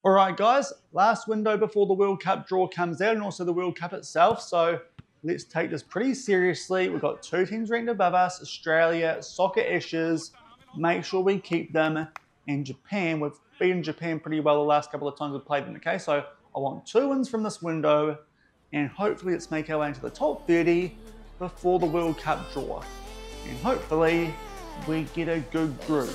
Alright guys, last window before the World Cup draw comes out and also the World Cup itself, so let's take this pretty seriously. We've got two teams ranked above us, Australia, Soccer Ashes, make sure we keep them, and Japan. We've beaten Japan pretty well the last couple of times we've played them, okay? So I want 2 wins from this window, and hopefully let's make our way into the top 30 before the World Cup draw. And hopefully we get a good group.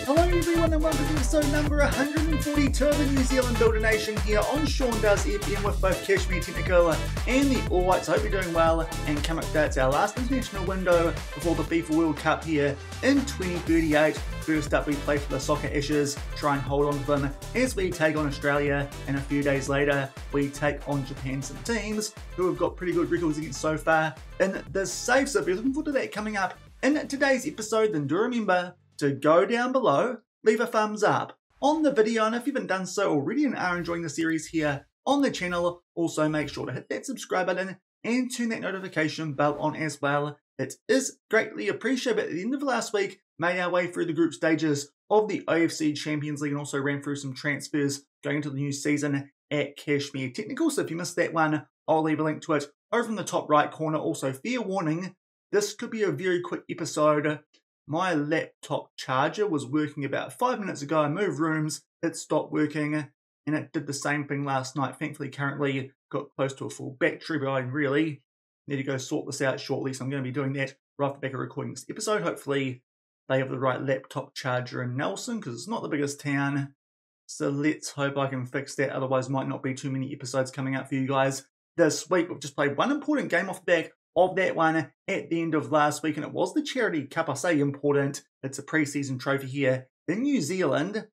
Hello everyone and welcome to episode number 142 of the New Zealand Builder Nation here on Shaun Does FM with both Kashmir Technical and the All Whites. I hope you're doing well, and coming up, that's our last international window before the FIFA World Cup here in 2038. First up, we play for the Soccer Ashes, try and hold on to them as we take on Australia, and a few days later we take on Japan, some teams who have got pretty good records against so far in the safe. So if you're looking forward to that coming up in today's episode, then do remember to go down below, leave a thumbs up on the video, and if you haven't done so already and are enjoying the series here on the channel, also make sure to hit that subscribe button and turn that notification bell on as well. It is greatly appreciated. But at the end of last week, made our way through the group stages of the AFC Champions League and also ran through some transfers going into the new season at Kashmir Technical. So if you missed that one, I'll leave a link to it over in the top right corner. Also, fair warning, this could be a very quick episode. My laptop charger was working about 5 minutes ago. I moved rooms, it stopped working, and it did the same thing last night. Thankfully, currently got close to a full battery, but I really need to go sort this out shortly, so I'm going to be doing that right off the back of recording this episode. Hopefully, they have the right laptop charger in Nelson, because it's not the biggest town, so let's hope I can fix that. Otherwise, might not be too many episodes coming out for you guys this week. We've just played one important game off the back of that one at the end of last week, and it was the Charity Cup. I say important, it's a pre-season trophy here in New Zealand.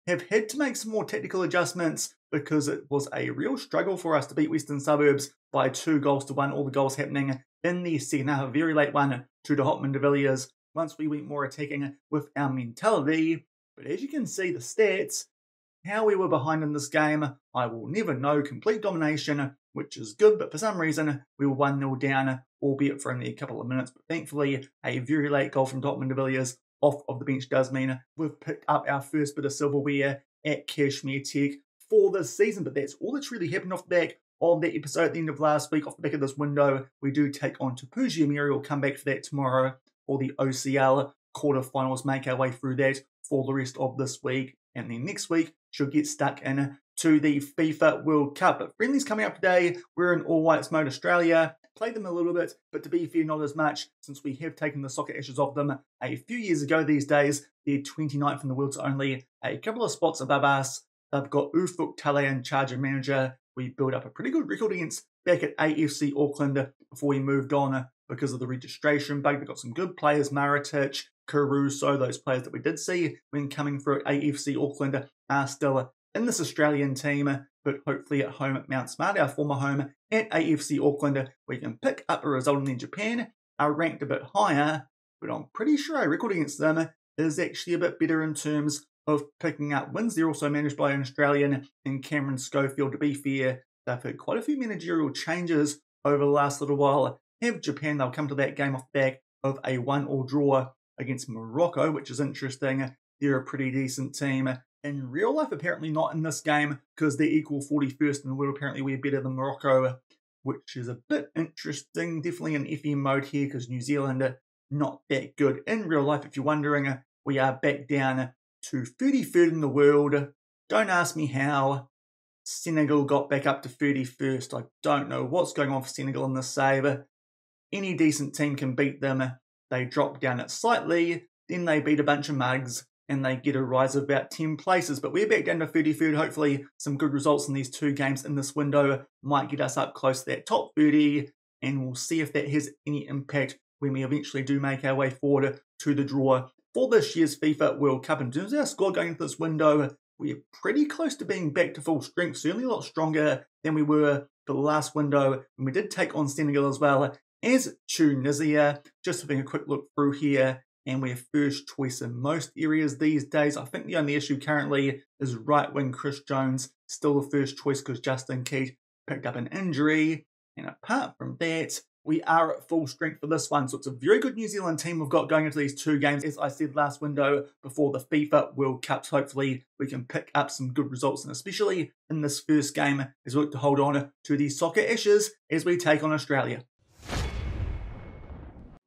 Have had to make some more tactical adjustments because it was a real struggle for us to beat Western Suburbs by 2-1. All the goals happening in the second half. A very late one to the Hotman de Villiers once we went more attacking with our mentality. But as you can see, the stats, how we were behind in this game, I will never know. Complete domination, which is good, but for some reason we were 1-0 down, albeit for only a couple of minutes. But thankfully, a very late goal from Hotman de Villiers off of the bench does mean we've picked up our first bit of silverware at Kashmir Tech for this season. But that's all that's really happened off the back of that episode at the end of last week. Off the back of this window, we do take on Tapuji Amiri. We'll come back for that tomorrow for the OCL quarterfinals, make our way through that for the rest of this week. And then next week, should get stuck in to the FIFA World Cup. But friendlies coming up today, we're in All Whites mode. Australia, played them a little bit, but to be fair, not as much, since we have taken the Soccer Ashes off them a few years ago. These days, they're 29th in the world, so only a couple of spots above us. They've got Ufuk Tale in charge of manager. We built up a pretty good record against back at AFC Auckland before we moved on because of the registration bug. They've got some good players, Maritic, Caruso, those players that we did see when coming through at AFC Auckland are still in this Australian team, but hopefully at home at Mount Smart, our former home at AFC Auckland, we can pick up a result. And then Japan are ranked a bit higher, but I'm pretty sure our record against them is actually a bit better in terms of picking up wins. They're also managed by an Australian in Cameron Schofield. To be fair, they've had quite a few managerial changes over the last little while. Have Japan, they'll come to that game off the back of a 1-1 draw against Morocco, which is interesting. They're a pretty decent team. In real life, apparently not in this game, because they're equal 41st in the world. Apparently we're better than Morocco, which is a bit interesting. Definitely in FM mode here, because New Zealand not that good. In real life, if you're wondering, we are back down to 33rd in the world. Don't ask me how. Senegal got back up to 31st. I don't know what's going on for Senegal in this save. Any decent team can beat them. They drop down it slightly, then they beat a bunch of mugs, and they get a rise of about 10 places. But we're back down to 33rd. Hopefully some good results in these 2 games in this window might get us up close to that top 30, and we'll see if that has any impact when we eventually do make our way forward to the draw for this year's FIFA World Cup. In terms of our squad going into this window, we're pretty close to being back to full strength, certainly a lot stronger than we were for the last window, and we did take on Senegal as well as Tunisia. Just having a quick look through here, and we're first choice in most areas these days. I think the only issue currently is right wing Chris Jones, still the first choice because Justin Keat picked up an injury. And apart from that, we are at full strength for this one. So it's a very good New Zealand team we've got going into these two games. As I said last window before the FIFA World Cup, hopefully we can pick up some good results, and especially in this first game as we look to hold on to the Soccer Ashes as we take on Australia.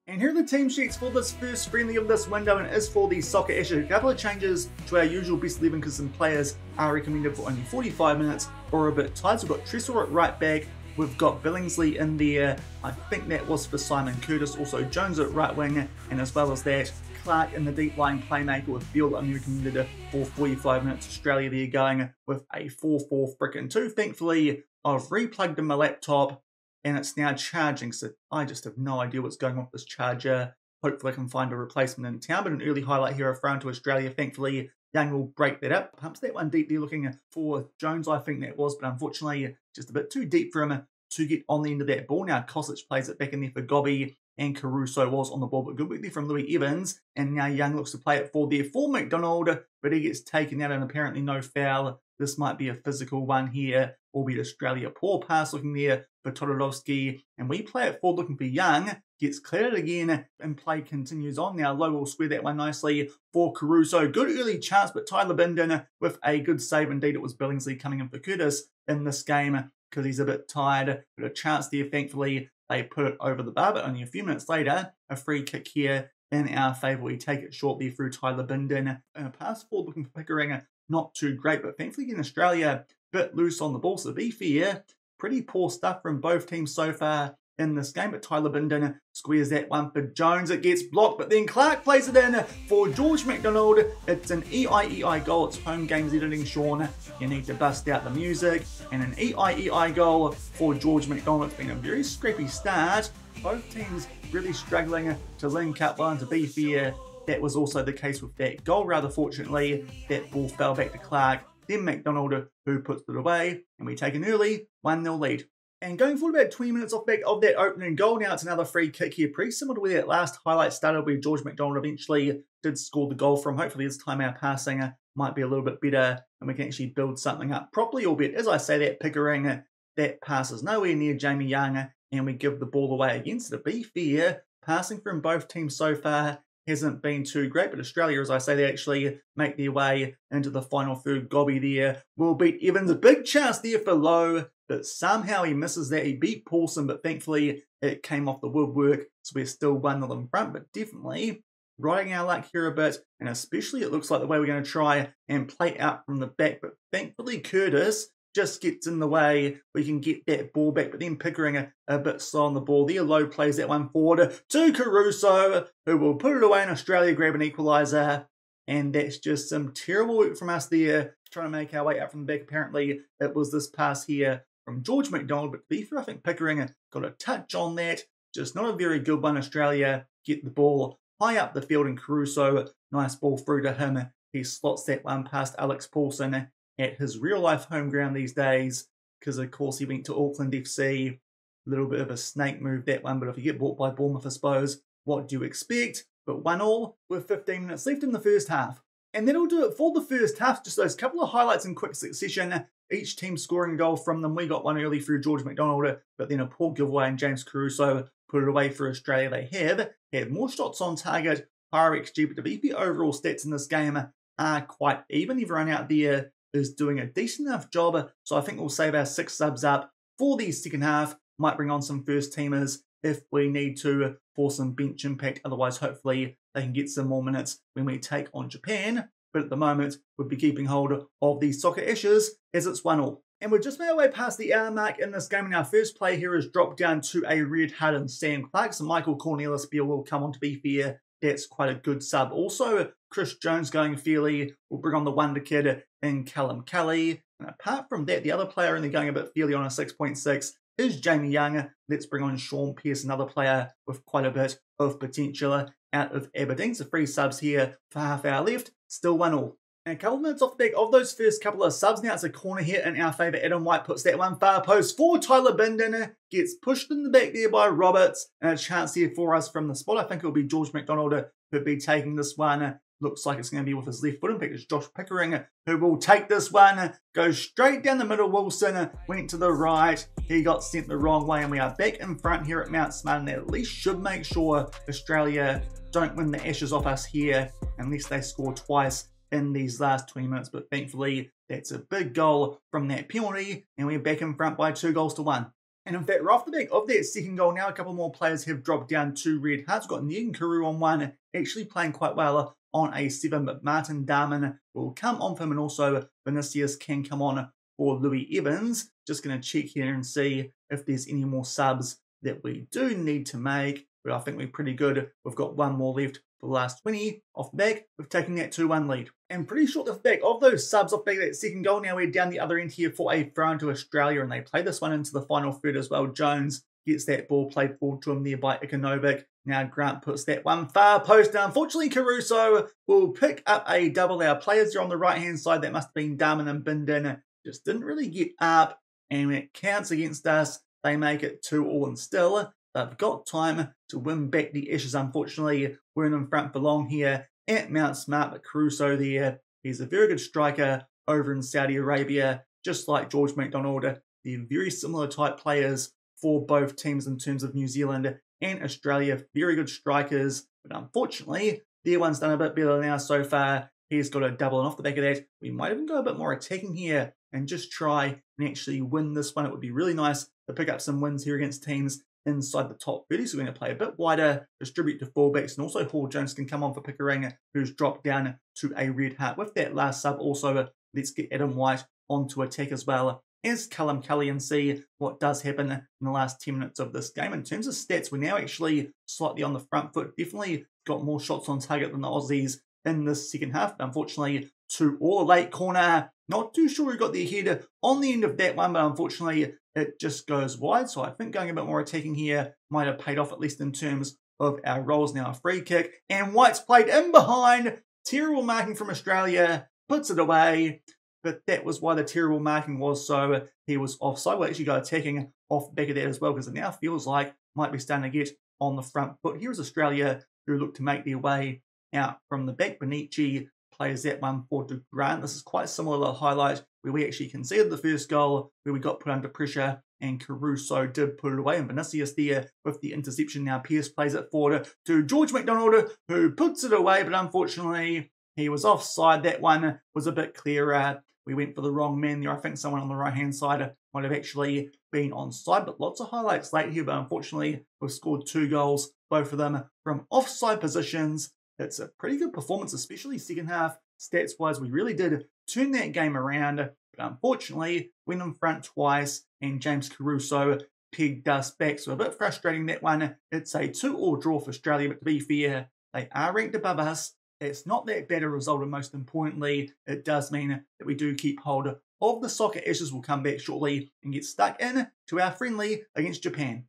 And here are the team sheets for this first friendly of this window, and it is for the Soccer Ashes. A couple of changes to our usual best 11 because some players are recommended for only 45 minutes or a bit tight. So we've got Tressel at right back. We've got Billingsley in there. I think that was for Simon Curtis. Also Jones at right wing, and as well as that, Clark in the deep lying playmaker with Field only recommended for 45 minutes. Australia there going with a 4-4 frickin' 2. Thankfully, I've replugged in my laptop and it's now charging, so I just have no idea what's going on with this charger. Hopefully I can find a replacement in town, but an early highlight here of thrown to Australia. Thankfully, Young will break that up. Pumps that one deep there looking for Jones, I think that was, but unfortunately just a bit too deep for him to get on the end of that ball. Now Kosic plays it back in there for Gobby, and Caruso was on the ball, but good work there from Louis Evans, and now Young looks to play it for there for McDonald, but he gets taken out and apparently no foul. This might be a physical one here, albeit Australia. Poor pass looking there for Todorovsky, and we play it forward looking for Young, gets cleared again, and play continues on. Now Lowe will square that one nicely for Caruso. Good early chance, but Tyler Bindon with a good save. Indeed, it was Billingsley coming in for Curtis in this game because he's a bit tired, but a chance there. Thankfully, they put it over the bar, but only a few minutes later, a free kick here in our favour. We take it short there through Tyler Bindon, and a pass forward looking for Pickering. Not too great, but thankfully again Australia a bit loose on the ball. So to be fair, pretty poor stuff from both teams so far in this game, but Tyler Bindon squares that one for Jones. It gets blocked, but then Clark plays it in for George McDonald. It's an EIEI goal. It's home games editing, Shaun. You need to bust out the music. And an EIEI goal for George McDonald. It's been a very scrappy start. Both teams really struggling to link up well, and to be fair, that was also the case with that goal. Rather fortunately, that ball fell back to Clark, then McDonald, who puts it away, and we take an early 1-0 lead. And going forward about 20 minutes off back of that opening goal, now it's another free kick here, pretty similar to where that last highlight started, where George McDonald eventually did score the goal from. Hopefully this time our passing might be a little bit better, and we can actually build something up properly, albeit, as I say that, Pickering, that passes nowhere near Jamie Young, and we give the ball away again. So to be fair, passing from both teams so far hasn't been too great, but Australia, as I say, they actually make their way into the final third. Gobby there will beat Evans. A big chance there for Lowe, but somehow he misses that. He beat Paulson, but thankfully it came off the woodwork, so we're still 1-0 in front, but definitely riding our luck here a bit, and especially it looks like the way we're going to try and play out from the back, but thankfully Curtis just gets in the way. We can get that ball back, but then Pickering a bit slow on the ball there. Lowe plays that one forward to Caruso, who will put it away, and Australia grab an equaliser. And that's just some terrible work from us there, trying to make our way out from the back. Apparently it was this pass here from George McDonald, but to be fair, I think Pickering got a touch on that. Just not a very good one. Australia get the ball high up the field, and Caruso, nice ball through to him. He slots that one past Alex Paulson at his real-life home ground these days, because of course he went to Auckland FC. A little bit of a snake move, that one, but if you get bought by Bournemouth, I suppose, what do you expect? But 1-1 with 15 minutes left in the first half. And that'll do it for the first half. Just those couple of highlights in quick succession. Each team scoring a goal from them. We got one early through George McDonald, but then a poor giveaway, and James Caruso put it away for Australia. They have had more shots on target, higher XG, but the VP overall stats in this game are quite even. Everyone out there is doing a decent enough job, so I think we'll save our 6 subs up for the second half. Might bring on some first teamers if we need to for some bench impact. Otherwise, hopefully they can get some more minutes when we take on Japan. But at the moment, we'll be keeping hold of the Soccer Ashes as it's 1-1. And we've just made our way past the hour mark in this game, and our first player here has dropped down to a red-hearted Sam Clark. So Michael Cornelis-Beale will come on, to be fair. That's quite a good sub. Also, Chris Jones going fairly. We'll bring on the wonder kid in Callum Kelly. And apart from that, the other player in the going a bit fairly on a 6.6 is Jamie Young. Let's bring on Shaun Pearce, another player with quite a bit of potential out of Aberdeen. So 3 subs here for half hour left. Still 1-1. And a couple of minutes off the back of those first couple of subs. Now it's a corner here in our favour. Adam White puts that one far post for Tyler Bindon. Gets pushed in the back there by Roberts. And a chance here for us from the spot. I think it'll be George McDonald who'll be taking this one. looks like it's going to be with his left foot. In fact, it's Josh Pickering who will take this one, goes straight down the middle. Wilson went to the right, he got sent the wrong way, and we are back in front here at Mount Smart, and that at least should make sure Australia don't win the Ashes off us here unless they score twice in these last 20 minutes. But thankfully, that's a big goal from that penalty, and we're back in front by 2-1. And in fact, right off the back of that second goal now, a couple more players have dropped down to red hearts. We've got Ned and Carew on one, actually playing quite well on a 7, but Martin Darman will come on for him, and also Vinicius can come on for Louis Evans. Just going to check here and see if there's any more subs that we do need to make, but I think we're pretty good. We've got one more left for the last 20 off the back of taking that 2-1 lead. And pretty short off the back of those subs off the back of that second goal, now we're down the other end here for a throw into Australia, and they play this one into the final third as well. Jones gets that ball played forward to him there by Ikonovic. Now Grant puts that one far post. Unfortunately, Caruso will pick up a double. Our players are on the right-hand side. That must have been Darman and Bindon. Just didn't really get up, and when it counts against us, they make it 2-2, and still they've got time to win back the Ashes. Unfortunately, we're in front for long here at Mount Smart, but Caruso there, he's a very good striker over in Saudi Arabia, just like George McDonald. They're very similar type players for both teams in terms of New Zealand and Australia. Very good strikers, but unfortunately, their one's done a bit better now so far. He's got a double, and off the back of that, we might even go a bit more attacking here and just try and actually win this one. It would be really nice to pick up some wins here against teams inside the top 30, so we're going to play a bit wider, distribute to fullbacks, and also Hall Jones can come on for Pickering, who's dropped down to a red heart. With that last sub, also, let's get Adam White onto attack as well as Callum Kelly and see what does happen in the last 10 minutes of this game. In terms of stats, we're now actually slightly on the front foot, definitely got more shots on target than the Aussies in this second half. But unfortunately, 2-2 late corner. Not too sure who got their head on the end of that one, but unfortunately, it just goes wide. So I think going a bit more attacking here might have paid off, at least in terms of our roles. Now a free kick, and White's played in behind. Terrible marking from Australia, puts it away. But that was why the terrible marking was, so he was offside. We'll actually go attacking off the back of that as well, because it now feels like might be starting to get on the front foot. Here's Australia, who look to make their way out from the back. Benici plays that one forward to Grant. This is quite similar to the highlight where we actually conceded the first goal, where we got put under pressure, and Caruso did put it away. And Vinicius there with the interception. Now Pearce plays it forward to George McDonald, who puts it away, but unfortunately he was offside. That one was a bit clearer. We went for the wrong man there. I think someone on the right-hand side might have actually been onside, but lots of highlights late here. But unfortunately, we've scored 2 goals, both of them from offside positions. It's a pretty good performance, especially second half. Stats-wise, we really did turn that game around. But unfortunately, went in front twice, and James Caruso pegged us back. So a bit frustrating, that one. It's a 2-2 draw for Australia, but to be fair, they are ranked above us. It's not that bad a result, and most importantly, it does mean that we do keep hold of the Soccer Ashes. We'll come back shortly and get stuck in to our friendly against Japan.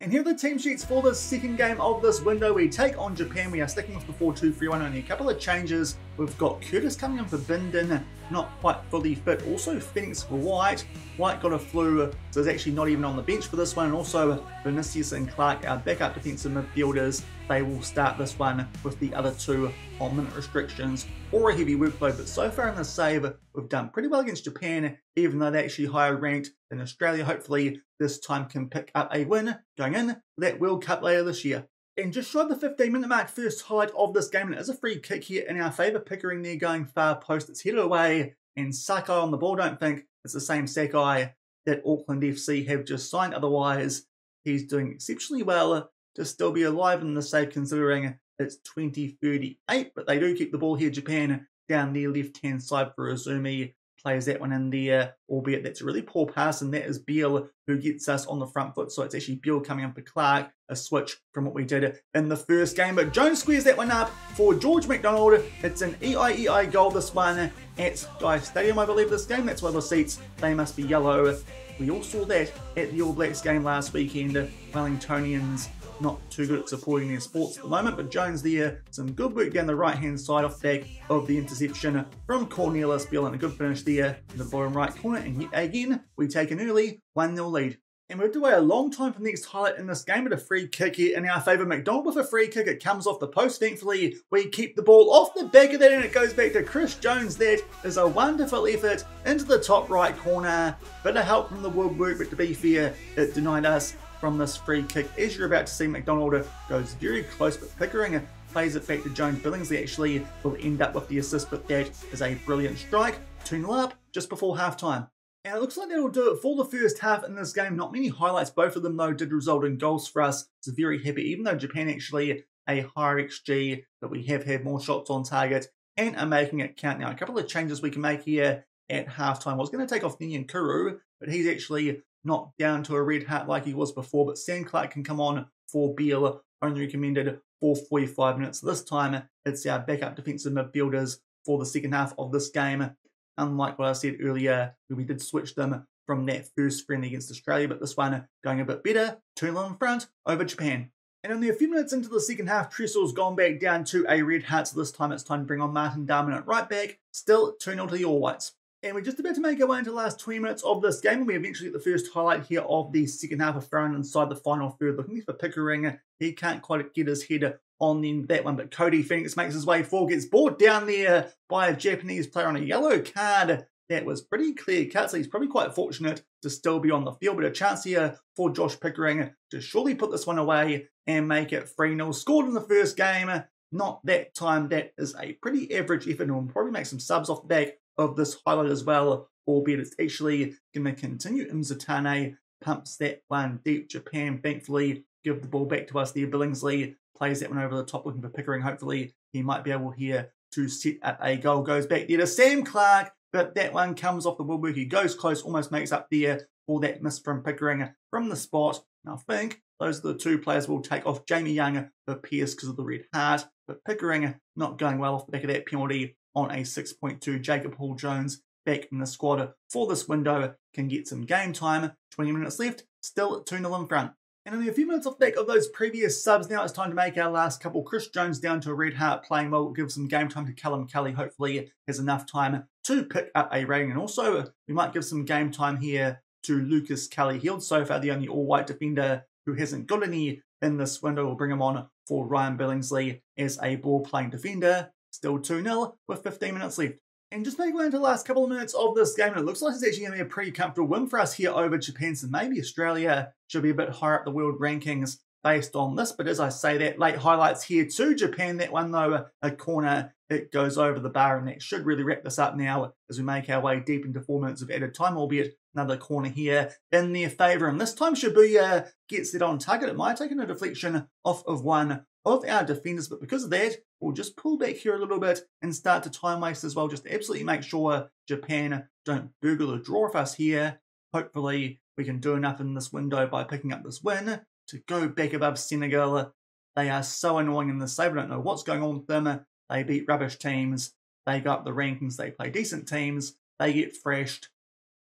And here are the team sheets for the second game of this window. We take on Japan. We are sticking with the 4-2-3-1. Only a couple of changes. We've got Curtis coming in for Bindon, not quite fully fit. Also Phoenix for White. White got a flu, so he's actually not even on the bench for this one. And also Vinicius and Clark, our backup defensive midfielders, they will start this one with the other 2 on minute restrictions or a heavy workload. But so far in the save, we've done pretty well against Japan, even though they're actually higher ranked than Australia. Hopefully this time can pick up a win going in for that World Cup later this year. And just short of the 15-minute mark, first highlight of this game, and it is a free kick here in our favour. Pickering there going far post, it's headed away, and Sakai on the ball. Don't think it's the same Sakai that Auckland FC have just signed. Otherwise, he's doing exceptionally well to still be alive in the save, considering it's 2038. But they do keep the ball here, Japan, down their left-hand side for Azumi. Plays that one in there, albeit that's a really poor pass, and that is Beale who gets us on the front foot. So it's actually Beale coming in for Clark, a switch from what we did in the first game. But Jones squares that one up for George McDonald. It's an EIEI goal, this one, at Sky Stadium, I believe, this game. That's why the seats, they must be yellow. We all saw that at the All Blacks game last weekend. Wellingtonians not too good at supporting their sports at the moment, but Jones there, some good work down the right-hand side off the back of the interception from Cornelius Beale, and a good finish there in the bottom right corner, and yet again, we take an early 1-0 lead. And we've away a long time for the next highlight in this game, but a free kick here in our favour. McDonald with a free kick, it comes off the post. Thankfully, we keep the ball off the back of that and it goes back to Chris Jones. That is a wonderful effort into the top right corner. Bit of help from the woodwork, but to be fair, it denied us from this free kick. As you're about to see, McDonald goes very close, but Pickering plays it back to Jones. Billingsley actually will end up with the assist, but that is a brilliant strike. 2-0 up just before half-time. And it looks like that'll do it for the first half in this game. Not many highlights. Both of them, though, did result in goals for us. It's very happy, even though Japan actually a higher XG, but we have had more shots on target and are making it count now. A couple of changes we can make here at halftime. I was going to take off Nyan Kuru, but he's actually not down to a red hat like he was before. But Sam Clark can come on for Beale, only recommended for 45 minutes. This time, it's our backup defensive midfielders for the second half of this game. Unlike what I said earlier, where we did switch them from that first friendly against Australia, but this one going a bit better, 2-0 in front over Japan. And only a few minutes into the second half, Tressel's gone back down to a red hat, so this time it's time to bring on Martin Darman at right back, still 2-0 to the All Whites. And we're just about to make our way into the last 20 minutes of this game, and we eventually get the first highlight here of the second half of thrown inside the final third. Looking for Pickering, he can't quite get his head on the end of that one, but Cody Phoenix makes his way forward, gets brought down there by a Japanese player on a yellow card. That was pretty clear cut, so he's probably quite fortunate to still be on the field, but a chance here for Josh Pickering to surely put this one away and make it 3-0. Scored in the first game, not that time. That is a pretty average effort, and we'll probably make some subs off the back of this highlight as well, albeit it's actually going to continue. Imzatane pumps that one deep. Japan thankfully give the ball back to us there. Billingsley plays that one over the top looking for Pickering. Hopefully he might be able here to set up a goal. Goes back there to Sam Clark, but that one comes off the woodwork. He goes close, almost makes up there for that miss from Pickering from the spot. And I think those are the two players we'll take off. Jamie Young for Pierce because of the red heart, but Pickering not going well off the back of that penalty on a 6.2. Jacob Hall-Jones back in the squad for this window, can get some game time. 20 minutes left, still 2-0 in front. And only a few minutes off the back of those previous subs, now it's time to make our last couple. Chris Jones down to a red heart, playing well, will give some game time to Callum Kelly. Hopefully has enough time to pick up a rating. And also, we might give some game time here to Lucas Kelly-Hield. So far, the only all-white defender who hasn't got any in this window. We'll bring him on for Ryan Billingsley as a ball-playing defender. Still 2-0 with 15 minutes left. And just making way into the last couple of minutes of this game, and it looks like it's actually going to be a pretty comfortable win for us here over Japan. So maybe Australia should be a bit higher up the world rankings based on this. But as I say that, late highlights here to Japan. That one, though, a corner, it goes over the bar, and that should really wrap this up now as we make our way deep into 4 minutes of added time, albeit another corner here in their favour. And this time Shibuya gets it on target. It might have taken a deflection off of one of our defenders, but because of that, we'll just pull back here a little bit and start to time waste as well, just to absolutely make sure Japan don't burgle the draw of us here. Hopefully we can do enough in this window by picking up this win to go back above Senegal. They are so annoying in this save. I don't know what's going on with them. They beat rubbish teams, they go up the rankings, they play decent teams, they get thrashed,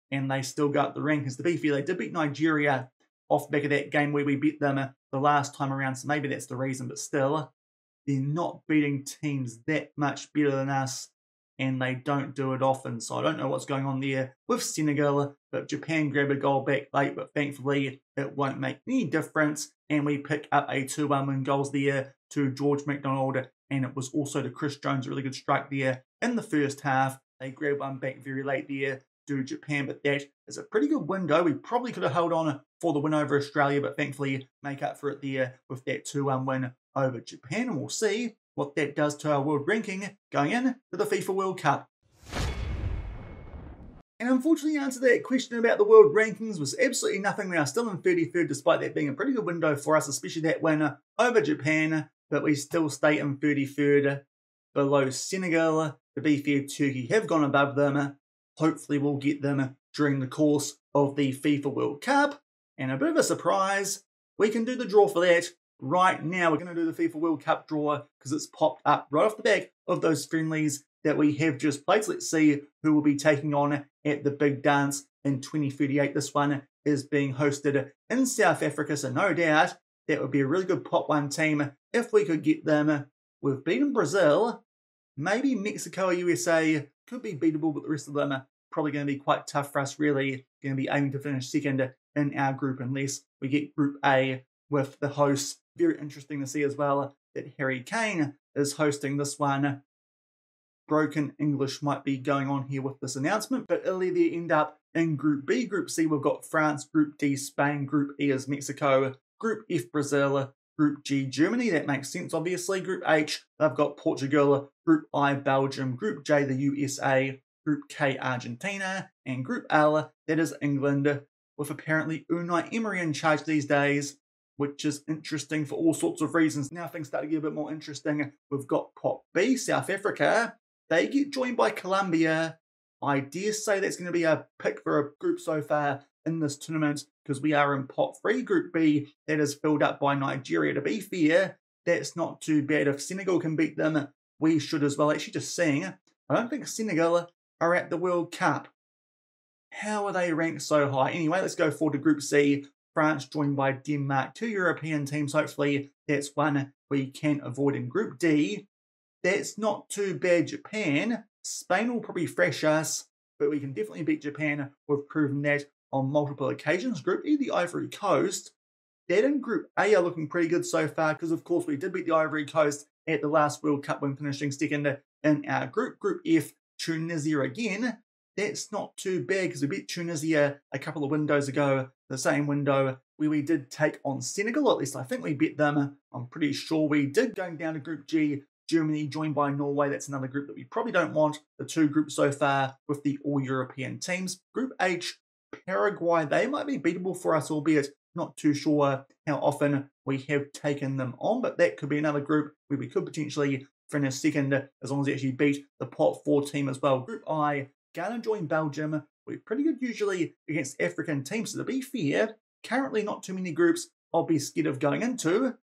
and they still go up the rankings. To be fair, they did beat Nigeria off the back of that game where we beat them the last time around, so maybe that's the reason, but still, they're not beating teams that much better than us, and they don't do it often, so I don't know what's going on there with Senegal, but Japan grabbed a goal back late, but thankfully it won't make any difference, and we pick up a 2-1 win. Goals there to George McDonald, and it was also to Chris Jones, a really good strike there in the first half. They grabbed one back very late there to Japan, but that is a pretty good window. We probably could have held on for the win over Australia, but thankfully make up for it there with that 2-1 win over Japan, and we'll see what that does to our world ranking going in to the FIFA World Cup. And unfortunately, the answer to that question about the world rankings was absolutely nothing. We are still in 33rd, despite that being a pretty good window for us, especially that win over Japan, but we still stay in 33rd below Senegal. To be fair, Turkey have gone above them. Hopefully we'll get them during the course of the FIFA World Cup. And a bit of a surprise, we can do the draw for that right now. We're going to do the FIFA World Cup draw because it's popped up right off the back of those friendlies that we have just played. So let's see who will be taking on at the big dance in 2038. This one is being hosted in South Africa, so no doubt that would be a really good pot one team if we could get them. We've beaten Brazil. Maybe Mexico or USA could be beatable, but the rest of them are probably going to be quite tough for us, really. Going to be aiming to finish second in our group unless we get Group A with the hosts. Very interesting to see as well that Harry Kane is hosting this one. Broken English might be going on here with this announcement, but Italy they end up in Group B. Group C, we've got France. Group D, Spain. Group E is Mexico. Group F, Brazil. Group G, Germany. That makes sense, obviously. Group H, they've got Portugal. Group I, Belgium. Group J, the USA. Group K, Argentina. And Group L, that is England, with apparently Unai Emery in charge these days, which is interesting for all sorts of reasons. Now things start to get a bit more interesting. We've got Pot B, South Africa. They get joined by Colombia. I dare say that's going to be a pick for a group so far in this tournament because we are in Pot 3, Group B, that is filled up by Nigeria. To be fair, that's not too bad. If Senegal can beat them, we should as well. Actually, just saying, I don't think Senegal are at the World Cup. How are they ranked so high? Anyway, let's go forward to Group C. France joined by Denmark. 2 European teams. Hopefully, that's one we can avoid in Group D. That's not too bad. Japan. Spain will probably thrash us, but we can definitely beat Japan. We've proven that on multiple occasions. Group E, the Ivory Coast. That and Group A are looking pretty good so far because, of course, we did beat the Ivory Coast at the last World Cup when finishing second in our group. Group F, Tunisia again. That's not too bad because we beat Tunisia a couple of windows ago, the same window where we did take on Senegal. At least I think we beat them. I'm pretty sure we did. Going down to Group G, Germany joined by Norway. That's another group that we probably don't want. The 2 groups so far with the all-European teams. Group H, Paraguay. They might be beatable for us, albeit not too sure how often we have taken them on, but that could be another group where we could potentially finish second as long as we actually beat the Pot 4 team as well. Group I, Ghana join Belgium. We're pretty good usually against African teams, so to be fair, currently not too many groups I'll be scared of going into.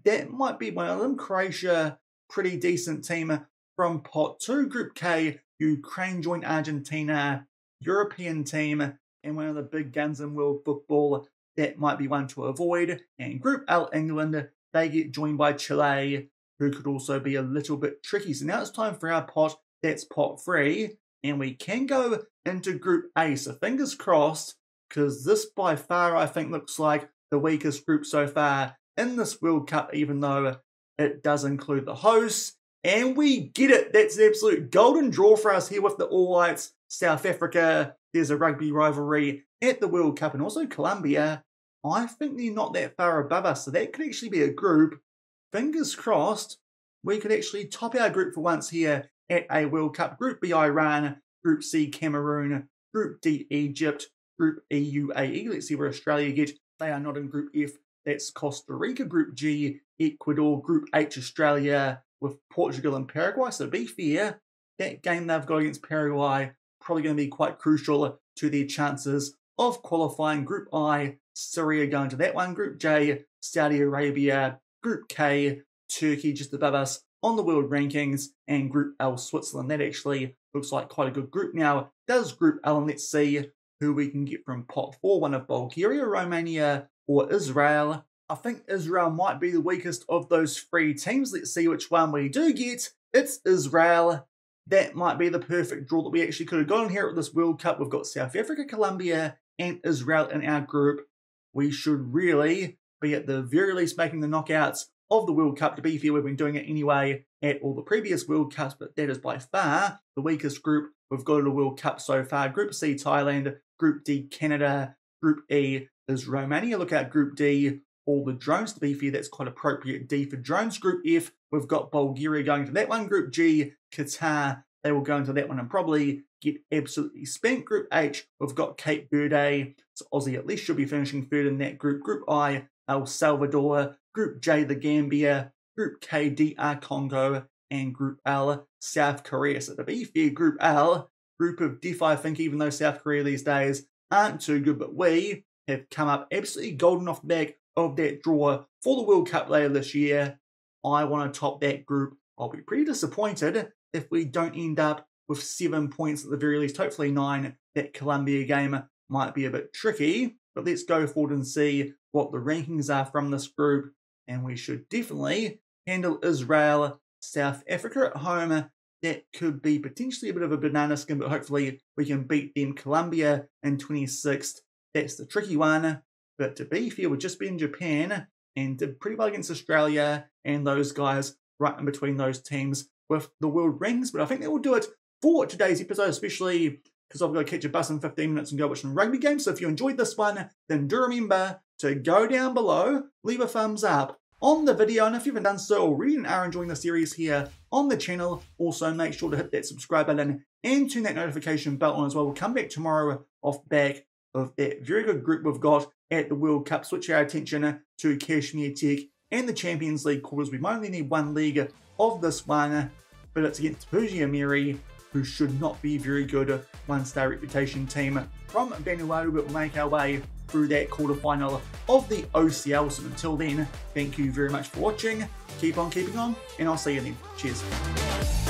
That might be one of them. Croatia, pretty decent team from Pot 2. Group K, Ukraine join Argentina, European team, and one of the big guns in world football. That might be one to avoid. And Group L, England, they get joined by Chile, who could also be a little bit tricky. So now it's time for our pot. That's Pot 3. And we can go into Group A. So fingers crossed, because this by far I think looks like the weakest group so far in this World Cup, even though it does include the hosts. And we get it. That's an absolute golden draw for us here with the All Whites. South Africa, there's a rugby rivalry at the World Cup, and also Colombia. I think they're not that far above us, so that could actually be a group. Fingers crossed, we could actually top our group for once here at a World Cup. Group B, Iran. Group C, Cameroon. Group D, Egypt. Group E, UAE. Let's see where Australia get. They are not in Group F. That's Costa Rica. Group G, Ecuador. Group H, Australia, with Portugal and Paraguay. So to be fair, that game they've got against Paraguay probably going to be quite crucial to their chances of qualifying. Group I, Syria going to that one. Group J, Saudi Arabia. Group K, Turkey just above us on the world rankings. And Group L, Switzerland. That actually looks like quite a good group. Now, does Group L, and let's see who we can get from Pot 4. One of Bulgaria, Romania, or Israel. I think Israel might be the weakest of those 3 teams. Let's see which one we do get. It's Israel. That might be the perfect draw that we actually could have gotten here at this World Cup. We've got South Africa, Colombia, and Israel in our group. We should really be at the very least making the knockouts of the World Cup. To be fair, we've been doing it anyway at all the previous World Cups, but that is by far the weakest group we've got at a World Cup so far. Group C, Thailand. Group D, Canada. Group E is Romania. Look out, Group D, all the drones. To be fair, that's quite appropriate D for drones. Group F, we've got Bulgaria going to that one. Group G, Qatar, they will go into that one and probably get absolutely spent. Group H, we've got Cape Verde, so Aussie at least should be finishing third in that group. Group I, El Salvador. Group J, the Gambia. Group K, DR Congo. And Group L, South Korea. So to be fair, Group L, group of death, I think, even though South Korea these days aren't too good, but we have come up absolutely golden off the back of that draw for the World Cup later this year. I want to top that group. I'll be pretty disappointed if we don't end up with 7 points at the very least, hopefully 9. That Colombia game might be a bit tricky, but let's go forward and see what the rankings are from this group, and we should definitely handle Israel. South Africa at home, that could be potentially a bit of a banana skin, but hopefully we can beat them. Colombia in 26th, That's the tricky one. But to be fair, we've just been in Japan and did pretty well against Australia and those guys right in between those teams with the world rings. But I think that will do it for today's episode, especially because I've got to catch a bus in 15 minutes and go watch some rugby games. So if you enjoyed this one, then do remember to go down below, leave a thumbs up on the video, and if you haven't done so already and are enjoying the series here on the channel, also make sure to hit that subscribe button and turn that notification bell on as well. We'll come back tomorrow off back of that very good group we've got at the World Cup. Switch our attention to Kashmir Tech and the Champions League quarters. We might only need one leg of this one, but it's against Persia Mary, who should not be very good. One-star reputation team from Vanuatu, but we'll make our way through that quarterfinal of the OCL. So until then, thank you very much for watching. Keep on keeping on, and I'll see you then. Cheers.